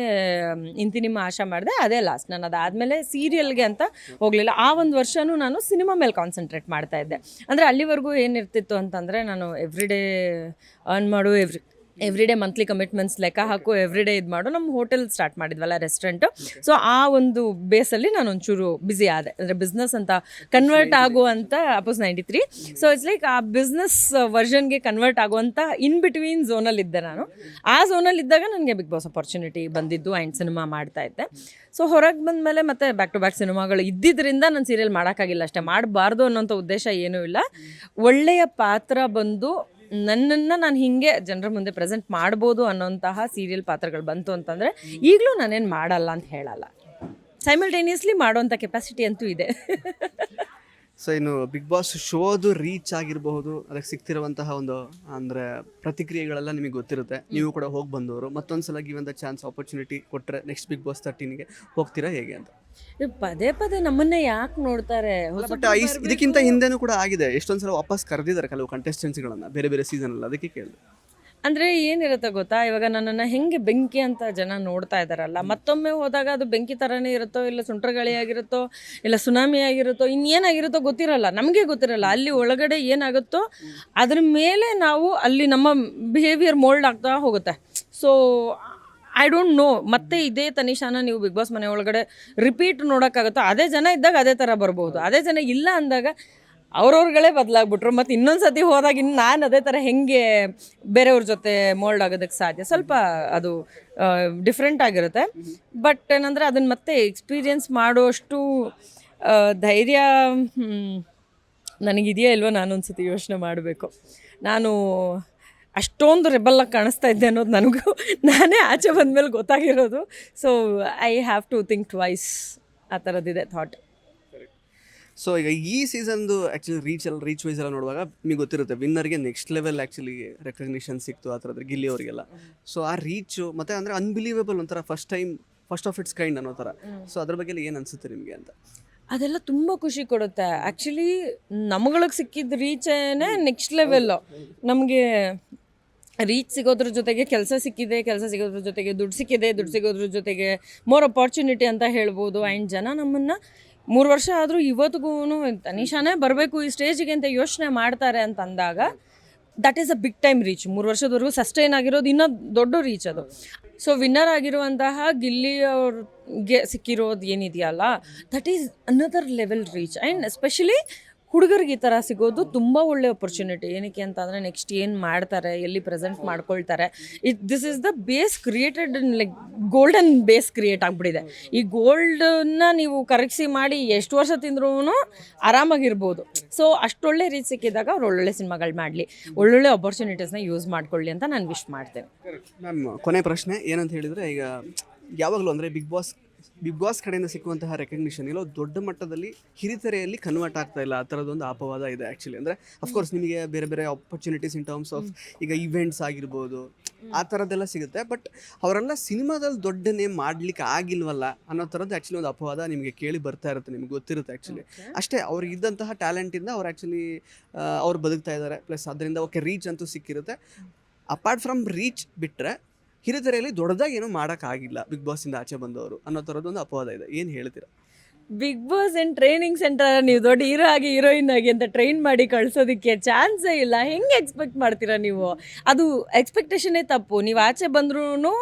ಇಂತಿ ನಿಮ್ಮ ಆಶಾ ಮಾಡಿದೆ, ಅದೇ ಲಾಸ್ಟ್. ನಾನು ಅದಾದಮೇಲೆ ಸೀರಿಯಲ್ಗೆ ಅಂತ ಹೋಗಲಿಲ್ಲ. ಆ ಒಂದು ವರ್ಷವೂ ನಾನು ಸಿನಿಮಾ ಮೇಲೆ ಕಾನ್ಸಂಟ್ರೇಟ್ ಮಾಡ್ತಾಯಿದ್ದೆ. ಅಂದರೆ ಅಲ್ಲಿವರೆಗೂ ಏನಿರ್ತಿತ್ತು ಅಂತಂದರೆ ನಾನು ಎವ್ರಿ ಡೇ ಅರ್ನ್ ಮಾಡು, ಎವ್ರಿ ಡೇ ಮಂತ್ಲಿ ಕಮಿಟ್ಮೆಂಟ್ಸ್ ಲೆಕ್ಕ ಹಾಕು, ಎವ್ರಿ ಡೇ ಇದು ಮಾಡು. ನಮ್ಮ ಹೋಟೆಲ್ ಸ್ಟಾರ್ಟ್ ಮಾಡಿದ್ವಲ್ಲ, ರೆಸ್ಟೋರೆಂಟು. ಸೊ ಆ ಒಂದು ಬೇಸಲ್ಲಿ ನಾನು ಒಂಚೂರು ಬ್ಯುಸಿ ಆದೆ. ಅಂದರೆ ಬಿಸ್ನೆಸ್ ಅಂತ ಕನ್ವರ್ಟ್ ಆಗುವಂಥ ಅಪೋಸ್ 93. ಸೊ ಇಟ್ಸ್ ಲೈಕ್ ಆ ಬಿಸ್ನೆಸ್ ವರ್ಷನ್ಗೆ ಕನ್ವರ್ಟ್ ಆಗುವಂಥ ಇನ್ ಬಿಟ್ವೀನ್ ಝೋನಲ್ಲಿದ್ದೆ ನಾನು. ಆ ಝೋನಲ್ಲಿದ್ದಾಗ ನನಗೆ ಬಿಗ್ ಬಾಸ್ ಅಪರ್ಚುನಿಟಿ ಬಂದಿದ್ದು ಆ್ಯಂಡ್ ಸಿನಿಮಾ ಮಾಡ್ತಾಯಿದ್ದೆ. ಸೊ ಹೊರಗೆ ಬಂದಮೇಲೆ ಮತ್ತೆ ಬ್ಯಾಕ್ ಟು ಬ್ಯಾಕ್ ಸಿನಿಮಾಗಳು ಇದ್ದಿದ್ದರಿಂದ ನಾನು ಸೀರಿಯಲ್ ಮಾಡೋಕ್ಕಾಗಿಲ್ಲ ಅಷ್ಟೇ. ಮಾಡಬಾರ್ದು ಅನ್ನೋಂಥ ಉದ್ದೇಶ ಏನೂ ಇಲ್ಲ. ಒಳ್ಳೆಯ ಪಾತ್ರ ಬಂದು ನನ್ನನ್ನು ನಾನು ಹೀಗೆ ಜನರ ಮುಂದೆ ಪ್ರೆಸೆಂಟ್ ಮಾಡ್ಬೋದು ಅನ್ನೋಂತಹ ಸೀರಿಯಲ್ ಪಾತ್ರಗಳು ಬಂತು ಅಂತಂದರೆ ಈಗಲೂ ನಾನೇನು ಮಾಡಲ್ಲ ಅಂತ ಹೇಳಲ್ಲ. ಸೈಮಲ್ಟೇನಿಯಸ್ಲಿ ಮಾಡೋವಂಥ ಕೆಪಾಸಿಟಿ ಅಂತೂ ಇದೆ. ಸೊ ಇನ್ನು ಬಿಗ್ ಬಾಸ್ ಶೋದು ರೀಚ್ ಆಗಿರಬಹುದು, ಅದಕ್ಕೆ ಸಿಗ್ತಿರುವಂತಹ ಒಂದು ಅಂದರೆ ಪ್ರತಿಕ್ರಿಯೆಗಳೆಲ್ಲ ನಿಮಗೆ ಗೊತ್ತಿರುತ್ತೆ. ನೀವು ಕೂಡ ಹೋಗಿ ಬಂದವರು, ಮತ್ತೊಂದು ಸಲ ಗಿವನ್ ದ ಚಾನ್ಸ್ ಆಪರ್ಚುನಿಟಿ ಕೊಟ್ಟರೆ ನೆಕ್ಸ್ಟ್ ಬಿಗ್ ಬಾಸ್ 13ಗೆ ಹೋಗ್ತೀರಾ ಹೇಗೆ ಅಂತ? ಪದೇ ಪದೇ ನಮ್ಮನ್ನೇ ಯಾಕೆ ನೋಡ್ತಾರೆ? ಬಟ್ ಇದಕ್ಕಿಂತ ಹಿಂದೆನೂ ಕೂಡ ಆಗಿದೆ, ಎಷ್ಟೊಂದು ಸಲ ವಾಪಸ್ ಕರೆದಿದ್ದಾರೆ ಕೆಲವು ಕಂಟೆಸ್ಟೆಂಟ್ಸ್ಗಳನ್ನು ಬೇರೆ ಬೇರೆ ಸೀಸನಲ್ಲಿ, ಅದಕ್ಕೆ ಕೇಳಿದೆ. ಅಂದರೆ ಏನಿರುತ್ತೆ ಗೊತ್ತಾ, ಇವಾಗ ನನ್ನನ್ನು ಹೆಂಗೆ ಬೆಂಕಿ ಅಂತ ಜನ ನೋಡ್ತಾ ಇದ್ದಾರಲ್ಲ, ಮತ್ತೊಮ್ಮೆ ಹೋದಾಗ ಅದು ಬೆಂಕಿ ಥರನೇ ಇರುತ್ತೋ, ಇಲ್ಲ ಸುಂಟ್ರಗಾಳಿ ಆಗಿರುತ್ತೋ, ಇಲ್ಲ ಸುನಾಮಿ ಆಗಿರುತ್ತೋ, ಇನ್ನೇನಾಗಿರುತ್ತೋ ಗೊತ್ತಿರಲ್ಲ, ನಮಗೆ ಗೊತ್ತಿರಲ್ಲ. ಅಲ್ಲಿ ಒಳಗಡೆ ಏನಾಗುತ್ತೋ ಅದ್ರ ಮೇಲೆ ನಾವು ಅಲ್ಲಿ ನಮ್ಮ ಬಿಹೇವಿಯರ್ ಮೋಲ್ಡ್ ಆಗ್ತಾ ಹೋಗುತ್ತೆ. ಸೊ ಐ ಡೋಂಟ್ ನೋ, ಮತ್ತೆ ಇದೇ ತನಿಷಾನ ನೀವು ಬಿಗ್ ಬಾಸ್ ಮನೆ ಒಳಗಡೆ ರಿಪೀಟ್ ನೋಡೋಕ್ಕಾಗುತ್ತೋ? ಅದೇ ಜನ ಇದ್ದಾಗ ಅದೇ ಥರ ಬರ್ಬೋದು, ಅದೇ ಜನ ಇಲ್ಲ ಅಂದಾಗ ಅವ್ರವ್ರುಗಳೇ ಬದಲಾಗ್ಬಿಟ್ರು. ಮತ್ತು ಇನ್ನೊಂದು ಸತಿ ಹೋದಾಗ ಇನ್ನು ನಾನು ಅದೇ ಥರ ಹೆಂಗೆ ಬೇರೆಯವ್ರ ಜೊತೆ ಮೋಲ್ಡ್ ಆಗೋದಕ್ಕೆ ಸಾಧ್ಯ? ಸ್ವಲ್ಪ ಅದು ಡಿಫ್ರೆಂಟ್ ಆಗಿರುತ್ತೆ. ಬಟ್ ಏನಂದರೆ ಅದನ್ನು ಮತ್ತೆ ಎಕ್ಸ್ಪೀರಿಯೆನ್ಸ್ ಮಾಡೋಷ್ಟು ಧೈರ್ಯ ನನಗಿದೆಯಾ ಇಲ್ವೋ ನಾನೊಂದು ಸತಿ ಯೋಚನೆ ಮಾಡಬೇಕು. ನಾನು ಅಷ್ಟೊಂದು ರೆಬಲ್ಲಾಗಿ ಕಾಣಿಸ್ತಾ ಇದ್ದೆ ಅನ್ನೋದು ನನಗೂ ನಾನೇ ಆಚೆ ಬಂದಮೇಲೆ ಗೊತ್ತಾಗಿರೋದು. So I have to think twice, ಆ ಥರದ್ದಿದೆ ಥಾಟ್. ಸೊ ಈಗ ಈ ಸೀಸನ್ದು ಆ್ಯಕ್ಚುಲಿ ರೀಚ್ ವೈಸ್ ಎಲ್ಲ ನೋಡುವಾಗ ನಿಮಗೆ ಗೊತ್ತಿರುತ್ತೆ ವಿನ್ನರ್ಗೆ ನೆಕ್ಸ್ಟ್ ಲೆವೆಲ್ ಆ್ಯಕ್ಚುಲಿ ರೆಕಗ್ನಿಷನ್ ಸಿಕ್ತು ಆ ಥರದ್ದು ಗಿಲ್ಲಿ ಅವರಿಗೆಲ್ಲ. ಸೊ ಆ ರೀಚು ಮತ್ತು ಅಂದರೆ ಅನ್ಬಿಲೀವೇಬಲ್ ಒಂಥರ ಫಸ್ಟ್ ಆಫ್ ಇಟ್ಸ್ ಕೈಂಡ್ ಅನ್ನೋ ಥರ. ಸೊ ಅದ್ರ ಬಗ್ಗೆ ಏನು ಅನಿಸುತ್ತೆ ನಿಮಗೆ ಅಂತ? ಅದೆಲ್ಲ ತುಂಬ ಖುಷಿ ಕೊಡುತ್ತೆ. ಆ್ಯಕ್ಚುಲಿ ನಮ್ಗಳಿಗೆ ಸಿಕ್ಕಿದ ರೀಚೇನೆ ನೆಕ್ಸ್ಟ್ ಲೆವೆಲ್ಲು. ನಮಗೆ ರೀಚ್ ಸಿಗೋದ್ರ ಜೊತೆಗೆ ಕೆಲಸ ಸಿಕ್ಕಿದೆ, ಕೆಲಸ ಸಿಗೋದ್ರ ಜೊತೆಗೆ ದುಡ್ಡು ಸಿಕ್ಕಿದೆ, ದುಡ್ಡು ಸಿಗೋದ್ರ ಜೊತೆಗೆ ಮೋರ್ ಅಪಾರ್ಚುನಿಟಿ ಅಂತ ಹೇಳ್ಬೋದು. ಆ್ಯಂಡ್ ಜನ ನಮ್ಮನ್ನು 3 ವರ್ಷ ಆದರೂ ಇವತ್ತಿಗೂ ತನಿಷಾನೇ ಬರಬೇಕು ಈ ಸ್ಟೇಜಿಗೆ ಅಂತ ಯೋಚನೆ ಮಾಡ್ತಾರೆ ಅಂತ ಅಂದಾಗ that is a big time reach. 3 ವರ್ಷದವರೆಗೂ ಸಸ್ಟೈನ್ ಆಗಿರೋದು ಇನ್ನೂ ದೊಡ್ಡ ರೀಚ್ ಅದು. ಸೊ ವಿನ್ನರ್ ಆಗಿರುವಂತಹ ಗಿಲ್ಲಿ ಅವ್ರಿಗೆ ಸಿಕ್ಕಿರೋದು ಏನಿದೆಯಲ್ಲ that is another level reach. And especially ಹುಡುಗರಿಗೆ ಈ ಥರ ಸಿಗೋದು ತುಂಬ ಒಳ್ಳೆ ಅಪರ್ಚುನಿಟಿ. ಏನಕ್ಕೆ ಅಂತಂದರೆ ನೆಕ್ಸ್ಟ್ ಏನು ಮಾಡ್ತಾರೆ, ಎಲ್ಲಿ ಪ್ರೆಸೆಂಟ್ ಮಾಡ್ಕೊಳ್ತಾರೆ. This is the base created, like golden base create ಆಗಿಬಿಟ್ಟಿದೆ. ಈ ಗೋಲ್ಡನ್ನ ನೀವು ಕರಗಿಸಿ ಮಾಡಿ ಎಷ್ಟು ವರ್ಷ ತಿಂದ್ರೂ ಆರಾಮಾಗಿರ್ಬೋದು. ಸೊ ಅಷ್ಟೊಳ್ಳೆ ರೀಚ್ ಸಿಕ್ಕಿದಾಗ ಅವ್ರು ಒಳ್ಳೊಳ್ಳೆ ಸಿನಿಮಾಗಳು ಮಾಡಲಿ, ಒಳ್ಳೊಳ್ಳೆ ಅಪರ್ಚುನಿಟೀಸ್ನ ಯೂಸ್ ಮಾಡ್ಕೊಳ್ಳಿ ಅಂತ ನಾನು ವಿಶ್ ಮಾಡ್ತೇನೆ. ಮ್ಯಾಮ್, ಕೊನೆ ಪ್ರಶ್ನೆ ಏನಂತ ಹೇಳಿದರೆ, ಈಗ ಯಾವಾಗಲೂ ಅಂದರೆ ಬಿಗ್ ಬಾಸ್ ಕಡೆಯಿಂದ ಸಿಕ್ಕುವಂತಹ ರೆಕಗ್ನಿಷನ್ ಎಲ್ಲೋ ದೊಡ್ಡ ಮಟ್ಟದಲ್ಲಿ ಹಿರಿತೆರೆಯಲ್ಲಿ ಕನ್ವರ್ಟ್ ಆಗ್ತಾ ಇಲ್ಲ, ಆ ಥರದೊಂದು ಅಪವಾದ ಇದೆ ಆ್ಯಕ್ಚುಲಿ. ಅಂದರೆ ಅಫ್ಕೋರ್ಸ್ ನಿಮಗೆ ಬೇರೆ ಬೇರೆ ಆಪರ್ಚುನಿಟೀಸ್ ಇನ್ ಟರ್ಮ್ಸ್ ಆಫ್ ಈಗ ಇವೆಂಟ್ಸ್ ಆಗಿರ್ಬೋದು ಆ ಥರದ್ದೆಲ್ಲ ಸಿಗುತ್ತೆ. ಬಟ್ ಅವರೆಲ್ಲ ಸಿನಿಮಾದಲ್ಲಿ ದೊಡ್ಡ ನೇಮ್ ಮಾಡಲಿಕ್ಕೆ ಆಗಿಲ್ವಲ್ಲ ಅನ್ನೋ ಥರದ್ದು ಆ್ಯಕ್ಚುಲಿ ಒಂದು ಅಪವಾದ ನಿಮಗೆ ಕೇಳಿ ಬರ್ತಾ ಇರುತ್ತೆ, ನಿಮ್ಗೆ ಗೊತ್ತಿರುತ್ತೆ ಆ್ಯಕ್ಚುಲಿ. ಅಷ್ಟೇ, ಅವ್ರಿಗೆ ಇದ್ದಂತಹ ಟ್ಯಾಲೆಂಟಿಂದ ಅವ್ರು ಆ್ಯಕ್ಚುಲಿ ಅವ್ರು ಬದುಕ್ತಾ ಇದ್ದಾರೆ. ಪ್ಲಸ್ ಅದರಿಂದ ಓಕೆ ರೀಚ್ ಅಂತೂ ಸಿಕ್ಕಿರುತ್ತೆ. ಅಪಾರ್ಟ್ ಫ್ರಮ್ ರೀಚ್ ಬಿಟ್ಟರೆ ಹಿರಿತೆರೆಯಲ್ಲಿ ದೊಡ್ಡದಾಗಿ ಏನೂ ಮಾಡೋಕ್ಕಾಗಿಲ್ಲ ಬಿಗ್ ಬಾಸಿಂದ ಆಚೆ ಬಂದವರು ಅನ್ನೋ ಥರದ್ದೊಂದು ಅಪವಾದ ಇದೆ. ಏನು ಹೇಳ್ತೀರಾ? ಬಿಗ್ ಬಾಸ್ ಏನು ಟ್ರೈನಿಂಗ್ ಸೆಂಟರ್? ನೀವು ದೊಡ್ಡ ಹೀರೋ ಆಗಿ ಹೀರೋಯಿನ್ ಆಗಿ ಅಂತ ಟ್ರೈನ್ ಮಾಡಿ ಕಳ್ಸೋದಕ್ಕೆ ಚಾನ್ಸೇ ಇಲ್ಲ. ಹೆಂಗೆ ಎಕ್ಸ್ಪೆಕ್ಟ್ ಮಾಡ್ತೀರಾ ನೀವು? ಅದು ಎಕ್ಸ್ಪೆಕ್ಟೇಷನ್ನೇ ತಪ್ಪು. ನೀವು ಆಚೆ ಬಂದ್ರೂ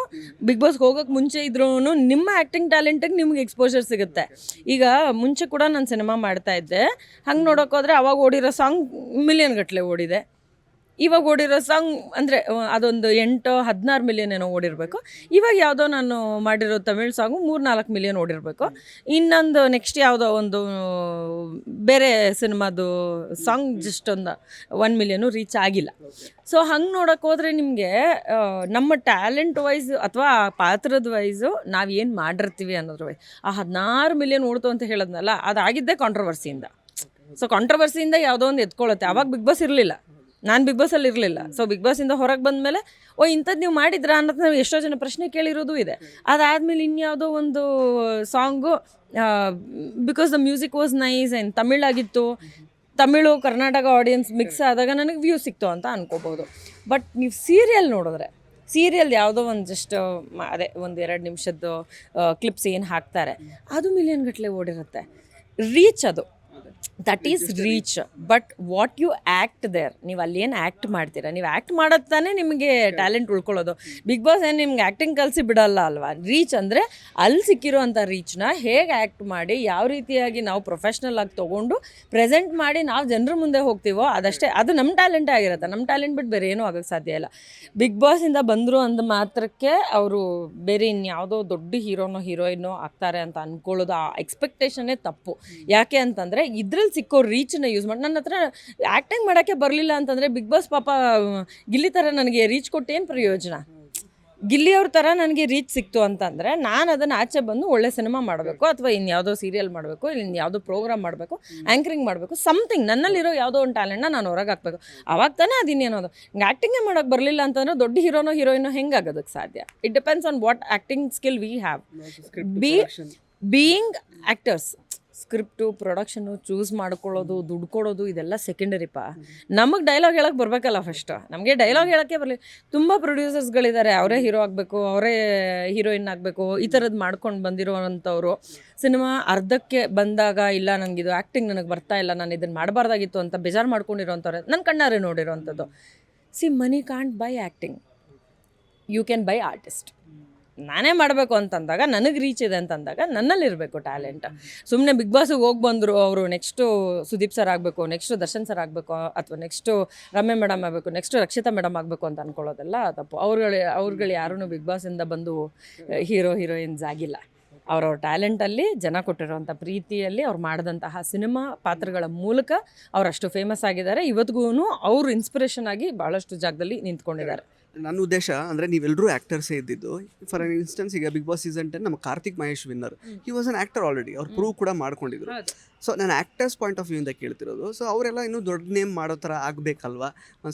ಬಿಗ್ ಬಾಸ್ಗೆ ಹೋಗೋಕ್ಕೆ ಮುಂಚೆ ಇದ್ರೂ ನಿಮ್ಮ ಆ್ಯಕ್ಟಿಂಗ್ ಟ್ಯಾಲೆಂಟಿಗೆ ನಿಮ್ಗೆ ಎಕ್ಸ್ಪೋಜರ್ ಸಿಗುತ್ತೆ. ಈಗ ಮುಂಚೆ ಕೂಡ ನಾನು ಸಿನಿಮಾ ಮಾಡ್ತಾ ಇದ್ದೆ. ಹಂಗೆ ನೋಡೋಕ್ಕೋದ್ರೆ ಅವಾಗ ಓಡಿರೋ ಸಾಂಗ್ ಮಿಲಿಯನ್ ಗಟ್ಟಲೆ ಓಡಿದೆ. ಇವಾಗ ಓಡಿರೋ ಸಾಂಗ್ ಅಂದರೆ ಅದೊಂದು 8-16 ಮಿಲಿಯನ್ ಏನೋ ಓಡಿರಬೇಕು. ಇವಾಗ ಯಾವುದೋ ನಾನು ಮಾಡಿರೋ ತಮಿಳ್ ಸಾಂಗು 3-4 ಮಿಲಿಯನ್ ಓಡಿರಬೇಕು. ಇನ್ನೊಂದು ನೆಕ್ಸ್ಟ್ ಯಾವುದೋ ಒಂದು ಬೇರೆ ಸಿನಿಮಾದು ಸಾಂಗ್ ಜಸ್ಟ್ ಒಂದು 1 ಮಿಲಿಯನು ರೀಚ್ ಆಗಿಲ್ಲ. ಸೊ ಹಂಗೆ ನೋಡೋಕೆ ಹೋದರೆ ನಿಮಗೆ ನಮ್ಮ ಟ್ಯಾಲೆಂಟ್ ವೈಸ್ ಅಥವಾ ಆ ಪಾತ್ರದ ವೈಸು ನಾವು ಏನು ಮಾಡಿರ್ತೀವಿ ಅನ್ನೋದ್ರ ವೈಸ್ ಆ 16 ಮಿಲಿಯನ್ ಓಡ್ತು ಅಂತ ಹೇಳೋದ್ನಲ್ಲ, ಅದಾಗಿದ್ದೇ ಕಾಂಟ್ರವರ್ಸಿಯಿಂದ. ಸೊ ಕಾಂಟ್ರವರ್ಸಿಯಿಂದ ಯಾವುದೋ ಒಂದು ಎತ್ಕೊಳ್ಳುತ್ತೆ. ಅವಾಗ ಬಿಗ್ ಬಾಸ್ ಇರಲಿಲ್ಲ, ನಾನು ಬಿಗ್ ಬಾಸಲ್ಲಿ ಇರಲಿಲ್ಲ. ಸೊ ಬಿಗ್ ಬಾಸಿಂದ ಹೊರಗೆ ಬಂದಮೇಲೆ ಇಂಥದ್ದು ನೀವು ಮಾಡಿದ್ರಾ ಅನ್ನೋದು ನಾವು ಎಷ್ಟೋ ಜನ ಪ್ರಶ್ನೆ ಕೇಳಿರೋದು ಇದೆ. ಅದಾದಮೇಲೆ ಇನ್ಯಾವುದೋ ಒಂದು song because the music was nice and ತಮಿಳಾಗಿತ್ತು, ತಮಿಳು ಕರ್ನಾಟಕ ಆಡಿಯನ್ಸ್ ಮಿಕ್ಸ್ ಆದಾಗ ನನಗೆ ವ್ಯೂ ಸಿಕ್ತು ಅಂತ ಅನ್ಕೋಬೋದು. ಬಟ್ ನೀವು ಸೀರಿಯಲ್ ನೋಡಿದ್ರೆ, ಸೀರಿಯಲ್ ಯಾವುದೋ ಒಂದು ಜಸ್ಟ್ ಅದೇ 1-2 ನಿಮಿಷದ್ದು ಕ್ಲಿಪ್ಸ್ ಏನು ಹಾಕ್ತಾರೆ ಅದು ಮಿಲಿಯನ್ ಗಟ್ಟಲೆ ಓಡಿರುತ್ತೆ. ರೀಚ್ ಅದು that is reach. But what you act there, ನೀವು ಅಲ್ಲೇನು ಆ್ಯಕ್ಟ್ ಮಾಡ್ತೀರಾ, ನೀವು ಆ್ಯಕ್ಟ್ ಮಾಡೋದು ತಾನೇ ನಿಮಗೆ ಟ್ಯಾಲೆಂಟ್ ಉಳ್ಕೊಳ್ಳೋದು. ಬಿಗ್ ಬಾಸ್ ಏನು ನಿಮ್ಗೆ ಆ್ಯಕ್ಟಿಂಗ್ ಕಲಿಸಿ ಬಿಡಲ್ಲ ಅಲ್ವಾ. ರೀಚ್ ಅಂದರೆ ಅಲ್ಲಿ ಸಿಕ್ಕಿರೋವಂಥ ರೀಚ್ನ ಹೇಗೆ ಆ್ಯಕ್ಟ್ ಮಾಡಿ ಯಾವ ರೀತಿಯಾಗಿ ನಾವು ಪ್ರೊಫೆಷ್ನಲ್ ಆಗಿ ತೊಗೊಂಡು ಪ್ರೆಸೆಂಟ್ ಮಾಡಿ ನಾವು ಜನರ ಮುಂದೆ ಹೋಗ್ತೀವೋ ಅದಷ್ಟೇ. ಅದು ನಮ್ಮ ಟ್ಯಾಲೆಂಟೇ ಆಗಿರುತ್ತೆ. ನಮ್ಮ ಟ್ಯಾಲೆಂಟ್ ಬಿಟ್ಟು ಬೇರೆ ಏನೂ ಆಗೋಕ್ಕೆ ಸಾಧ್ಯ ಇಲ್ಲ. ಬಿಗ್ ಬಾಸಿಂದ ಬಂದರು ಅಂದ ಮಾತ್ರಕ್ಕೆ ಅವರು ಬೇರೆ ಇನ್ಯಾವುದೋ ದೊಡ್ಡ ಹೀರೋನೋ ಹೀರೋಯಿನೋ ಆಗ್ತಾರೆ ಅಂತ ಅಂದ್ಕೊಳ್ಳೋದು ಆ ಎಕ್ಸ್ಪೆಕ್ಟೇಷನ್ನೇ ತಪ್ಪು. ಯಾಕೆ ಅಂತಂದರೆ ಇದ್ರಲ್ಲಿ ಸಿಕ್ಕೋ ರೀಚನ್ನ ಯೂಸ್ ಮಾಡಿ, ನನ್ನ ಹತ್ರ ಆ್ಯಕ್ಟಿಂಗ್ ಮಾಡೋಕ್ಕೆ ಬರಲಿಲ್ಲ ಅಂತಂದರೆ ಬಿಗ್ ಬಾಸ್ ಪಾಪ ಗಿಲ್ಲಿ ಥರ ನನಗೆ ರೀಚ್ ಕೊಟ್ಟು ಏನು ಪ್ರಯೋಜನ? ಗಿಲ್ಲಿಯವ್ರ ಥರ ನನಗೆ ರೀಚ್ ಸಿಕ್ತು ಅಂತಂದರೆ ನಾನು ಅದನ್ನು ಆಚೆ ಬಂದು ಒಳ್ಳೆ ಸಿನಿಮಾ ಮಾಡಬೇಕು, ಅಥವಾ ಇನ್ಯಾವುದೋ ಸೀರಿಯಲ್ ಮಾಡಬೇಕು, ಇನ್ಯಾವುದೋ ಪ್ರೋಗ್ರಾಮ್ ಮಾಡಬೇಕು, ಆ್ಯಂಕರಿಂಗ್ ಮಾಡಬೇಕು, ಸಮಥಿಂಗ್ ನನ್ನಲ್ಲಿರೋ ಯಾವುದೋ ಒಂದು ಟ್ಯಾಲೆಂಟ್ನ ನಾನು ಹೊರಗೆ ಹಾಕಬೇಕು. ಅವಾಗ ತಾನೇ ಅದಿನ್ನೇನೋದು. ಆ್ಯಕ್ಟಿಂಗೇ ಮಾಡೋಕ್ಕೆ ಬರಲಿಲ್ಲ ಅಂತಂದರೆ ದೊಡ್ಡ ಹೀರೋನೋ ಹೀರೋಯಿನೋ ಹೆಂಗೆ ಆಗೋದಕ್ಕೆ ಸಾಧ್ಯ? It depends on what acting skill we have. Being actors, script, production choose ಮಾಡ್ಕೊಳ್ಳೋದು, ದುಡ್ಡು ಕೊಡೋದು ಇದೆಲ್ಲ ಸೆಕೆಂಡರಿಪ್ಪ. ನಮಗೆ ಡೈಲಾಗ್ ಹೇಳೋಕ್ಕೆ ಬರಬೇಕಲ್ಲ ಫಸ್ಟು. ನಮಗೆ ಡೈಲಾಗ್ ಹೇಳೋಕ್ಕೆ ಬರಲಿ. ತುಂಬ ಪ್ರೊಡ್ಯೂಸರ್ಸ್ಗಳಿದ್ದಾರೆ, ಅವರೇ ಹೀರೋ ಆಗಬೇಕು, ಅವರೇ ಹೀರೋಯಿನ್ ಆಗಬೇಕು, ಈ ಥರದ್ದು ಮಾಡ್ಕೊಂಡು ಬಂದಿರೋವಂಥವ್ರು. ಸಿನಿಮಾ ಅರ್ಧಕ್ಕೆ ಬಂದಾಗ ಇಲ್ಲ ನನಗಿದು ಆ್ಯಕ್ಟಿಂಗ್ ನನಗೆ ಬರ್ತಾ ಇಲ್ಲ, ನಾನು ಇದನ್ನು ಮಾಡಬಾರ್ದಾಗಿತ್ತು ಅಂತ ಬೇಜಾರು ಮಾಡ್ಕೊಂಡಿರೋವಂಥವ್ರು ನನ್ನ ಕಣ್ಣಾರೆ ನೋಡಿರೋವಂಥದ್ದು. Money can't buy acting, you can buy artist. ನಾನೇ ಮಾಡಬೇಕು ಅಂತಂದಾಗ, ನನಗೆ ರೀಚ್ ಇದೆ ಅಂತಂದಾಗ ನನ್ನಲ್ಲಿರಬೇಕು ಟ್ಯಾಲೆಂಟ್. ಸುಮ್ಮನೆ ಬಿಗ್ ಬಾಸಿಗೆ ಹೋಗಿ ಬಂದರು ಅವರು ನೆಕ್ಸ್ಟು ಸುದೀಪ್ ಸರ್ ಆಗಬೇಕು, ನೆಕ್ಸ್ಟು ದರ್ಶನ್ ಸರ್ ಆಗಬೇಕು, ಅಥವಾ ನೆಕ್ಸ್ಟು ರಮ್ಯ ಮೇಡಮ್ ಆಗಬೇಕು, ನೆಕ್ಸ್ಟು ರಕ್ಷಿತಾ ಮೇಡಮ್ ಆಗಬೇಕು ಅಂತ ಅಂದ್ಕೊಳ್ಳೋದೆಲ್ಲ ತಪ್ಪು. ಅವ್ರುಗಳು ಯಾರೂ ಬಿಗ್ ಬಾಸಿಂದ ಬಂದು ಹೀರೋಯಿನ್ಸ್ ಆಗಿಲ್ಲ. ಅವ್ರವ್ರ ಟ್ಯಾಲೆಂಟಲ್ಲಿ, ಜನ ಕೊಟ್ಟಿರೋವಂಥ ಪ್ರೀತಿಯಲ್ಲಿ, ಅವ್ರು ಮಾಡಿದಂತಹ ಸಿನಿಮಾ ಪಾತ್ರಗಳ ಮೂಲಕ ಅವರಷ್ಟು ಫೇಮಸ್ ಆಗಿದ್ದಾರೆ. ಇವತ್ತಿಗೂ ಅವರು ಇನ್ಸ್ಪಿರೇಷನ್ ಆಗಿ ಭಾಳಷ್ಟು ಜಾಗದಲ್ಲಿ ನಿಂತ್ಕೊಂಡಿದ್ದಾರೆ. ನನ್ನ ಉದ್ದೇಶ ಅಂದರೆ ನೀವೆಲ್ಲರೂ ಆ್ಯಕ್ಟರ್ಸೇ ಇದ್ದಿದ್ದು. ಫಾರ್ ಇನ್ಸ್ಟೆನ್ಸ್ ಈಗ ಬಿಗ್ ಬಾಸ್ ಸೀಸನ್ 10 ನಮ್ಮ Karthik Mahesh winner, he was an actor already, ಅವ್ರು ಪ್ರೂವ್ ಕೂಡ ಮಾಡ್ಕೊಂಡಿದ್ರು. ಸೊ ನಾನು ಆ್ಯಕ್ಟರ್ಸ್ ಪಾಯಿಂಟ್ ಆಫ್ ವ್ಯೂಯಿಂದ ಕೇಳ್ತಿರೋದು. ಸೊ ಅವರೆಲ್ಲ ಇನ್ನೂ ದೊಡ್ಡ ನೇಮ್ ಮಾಡೋ ಥರ ಆಗಬೇಕಲ್ವಾ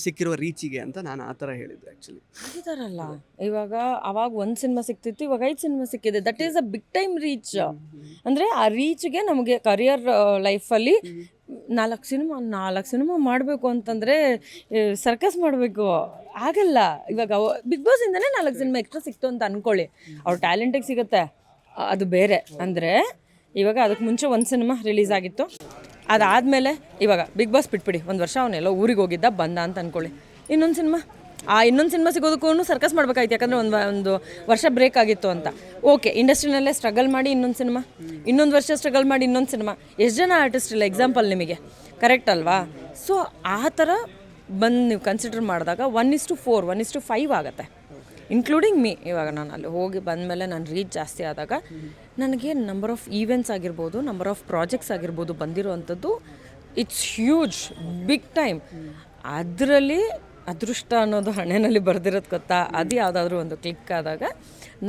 ಸಿಕ್ಕಿರೋ ರೀಚಿಗೆ ಅಂತ ನಾನು ಆ ಥರ ಹೇಳಿದ್ದೆ ಆ್ಯಕ್ಚುಲಿ. ಆಗಿದಾರಲ್ಲ ಇವಾಗ, ಅವಾಗ ಒಂದು ಸಿನಿಮಾ ಸಿಕ್ತಿತ್ತು, ಇವಾಗ 5 ಸಿನಿಮಾ ಸಿಕ್ಕಿದೆ. That is a big time reach. ಅಂದರೆ ಆ ರೀಚ್ಗೆ ನಮಗೆ ಕರಿಯರ್ ಲೈಫಲ್ಲಿ 4 ಸಿನಿಮಾ ಮಾಡಬೇಕು ಅಂತಂದರೆ ಸರ್ಕಸ್ ಮಾಡಬೇಕು, ಆಗಲ್ಲ. ಇವಾಗ ಬಿಗ್ ಬಾಸಿಂದನೇ 4 ಸಿನಿಮಾ ಎಕ್ಸ್ಟ್ರಾ ಸಿಕ್ತು ಅಂತ ಅಂದ್ಕೊಳ್ಳಿ, ಅವ್ರ ಟ್ಯಾಲೆಂಟಿಗೆ ಸಿಗುತ್ತೆ, ಅದು ಬೇರೆ. ಅಂದರೆ ಇವಾಗ ಅದಕ್ಕೆ ಮುಂಚೆ 1 ಸಿನಿಮಾ ರಿಲೀಸ್ ಆಗಿತ್ತು, ಅದಾದಮೇಲೆ ಇವಾಗ ಬಿಗ್ ಬಾಸ್ ಬಿಟ್ಬಿಡಿ, 1 ವರ್ಷ ಅವನೆಲ್ಲ ಊರಿಗೆ ಹೋಗಿದ್ದ ಬಂದ ಅಂತ ಅಂದ್ಕೊಳ್ಳಿ, ಇನ್ನೊಂದು ಸಿನಿಮಾ ಸಿಗೋದಕ್ಕೂ ಸರ್ಕಸ್ ಮಾಡ್ಬೇಕಾಯ್ತು, ಯಾಕಂದರೆ ಒಂದು ವರ್ಷ ಬ್ರೇಕ್ ಆಗಿತ್ತು ಅಂತ. ಓಕೆ, ಇಂಡಸ್ಟ್ರಿನಲ್ಲೇ ಸ್ಟ್ರಗಲ್ ಮಾಡಿ ಇನ್ನೊಂದು ವರ್ಷ ಸ್ಟ್ರಗಲ್ ಮಾಡಿ ಇನ್ನೊಂದು ಸಿನಿಮಾ. ಎಷ್ಟು ಜನ ಆರ್ಟಿಸ್ಟ್ ಇಲ್ಲ ಎಕ್ಸಾಂಪಲ್ ನಿಮಗೆ, ಕರೆಕ್ಟ್ ಅಲ್ವಾ? ಸೊ ಆ ಥರ ಬಂದು ನೀವು ಕನ್ಸಿಡರ್ ಮಾಡಿದಾಗ 1:4, 1:5 ಆಗುತ್ತೆ, ಇನ್ಕ್ಲೂಡಿಂಗ್ ಮೀ. ಇವಾಗ ನಾನು ಅಲ್ಲಿ ಹೋಗಿ ಬಂದಮೇಲೆ ನಾನು ರೀಚ್ ಜಾಸ್ತಿ ಆದಾಗ ನನಗೆ ನಂಬರ್ ಆಫ್ ಈವೆಂಟ್ಸ್ ಆಗಿರ್ಬೋದು, ನಂಬರ್ ಆಫ್ ಪ್ರಾಜೆಕ್ಟ್ಸ್ ಆಗಿರ್ಬೋದು ಬಂದಿರೋವಂಥದ್ದು, ಇಟ್ಸ್ ಹ್ಯೂಜ್, ಬಿಗ್ ಟೈಮ್. ಅದರಲ್ಲಿ ಅದೃಷ್ಟ ಅನ್ನೋದು ಹಣೆಯಲ್ಲಿ ಬರ್ದಿರೋದು ಗೊತ್ತಾ, ಅದು ಯಾವುದಾದ್ರೂ ಒಂದು ಕ್ಲಿಕ್ ಆದಾಗ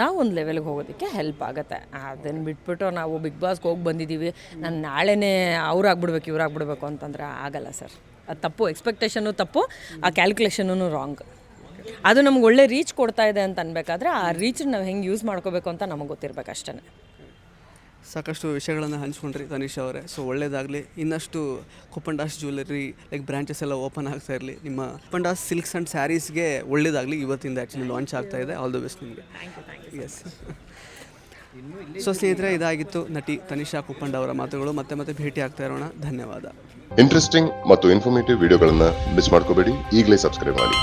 ನಾವು ಒಂದು ಲೆವೆಲ್ಗೆ ಹೋಗೋದಕ್ಕೆ ಹೆಲ್ಪ್ ಆಗುತ್ತೆ. ಅದನ್ನು ಬಿಟ್ಬಿಟ್ಟು ನಾವು ಬಿಗ್ ಬಾಸ್ಗೆ ಹೋಗಿ ಬಂದಿದ್ದೀವಿ, ನಾನು ನಾಳೆನೇ ಅವ್ರಾಗ್ಬಿಡ್ಬೇಕು ಇವ್ರಾಗ್ಬಿಡ್ಬೇಕು ಅಂತಂದರೆ ಆಗಲ್ಲ ಸರ್. ಅದು ತಪ್ಪು, ಎಕ್ಸ್ಪೆಕ್ಟೇಷನ್ನು ತಪ್ಪು, ಆ ಕ್ಯಾಲ್ಕುಲೇಷನೂ ರಾಂಗ್. ಅದು ನಮ್ಗೆ ಒಳ್ಳೆ ರೀಚ್ ಕೊಡ್ತಾ ಇದೆ ಅಂತ ಅನ್ಬೇಕಾದ್ರೆ ಆ ರೀಚನ್ನ ನಾವು ಹೆಂಗೆ ಯೂಸ್ ಮಾಡ್ಕೋಬೇಕು ಅಂತ ನಮಗೆ ಗೊತ್ತಿರಬೇಕು ಅಷ್ಟೇ. ಸಾಕಷ್ಟು ವಿಷಯಗಳನ್ನು ಹಂಚ್ಕೊಂಡ್ರಿ ತನಿಷಾ ಅವರೇ. ಸೊ ಒಳ್ಳೇದಾಗಲಿ, ಇನ್ನಷ್ಟು ಕುಪ್ಪಂಡಾಸ್ ಜ್ಯುವೆಲರಿ ಲೈಕ್ ಬ್ರಾಂಚಸ್ ಎಲ್ಲ ಓಪನ್ ಆಗ್ತಾ ಇರಲಿ. ನಿಮ್ಮ ಕುಪ್ಪಂಡಾಸ್ ಸಿಲ್ಕ್ಸ್ ಆ್ಯಂಡ್ ಸ್ಯಾರೀಸ್ಗೆ ಒಳ್ಳೇದಾಗಲಿ. ಇವತ್ತಿಂದ ಆ್ಯಕ್ಚುಲಿ ಲಾಂಚ್ ಆಗ್ತಾ ಇದೆ. ಆಲ್ ದ ಬೆಸ್ಟ್ ನಿಮಗೆ. ಎಸ್. ಸೊ ಸ್ನೇಹಿತರೆ, ಇದಾಗಿತ್ತು ನಟಿ ತನಿಷಾ ಕುಪ್ಪಂಡ ಅವರ ಮಾತುಗಳು. ಮತ್ತೆ ಭೇಟಿ ಆಗ್ತಾ ಇರೋಣ. ಧನ್ಯವಾದ. ಇಂಟ್ರೆಸ್ಟಿಂಗ್ ಮತ್ತು ಇನ್ಫಾರ್ಮೇಟಿವ್ ವಿಡಿಯೋಗಳನ್ನು ಮಿಸ್ ಮಾಡ್ಕೋಬೇಡಿ. ಈಗಲೇ ಸಬ್ಸ್ಕ್ರೈಬ್ ಮಾಡಿ.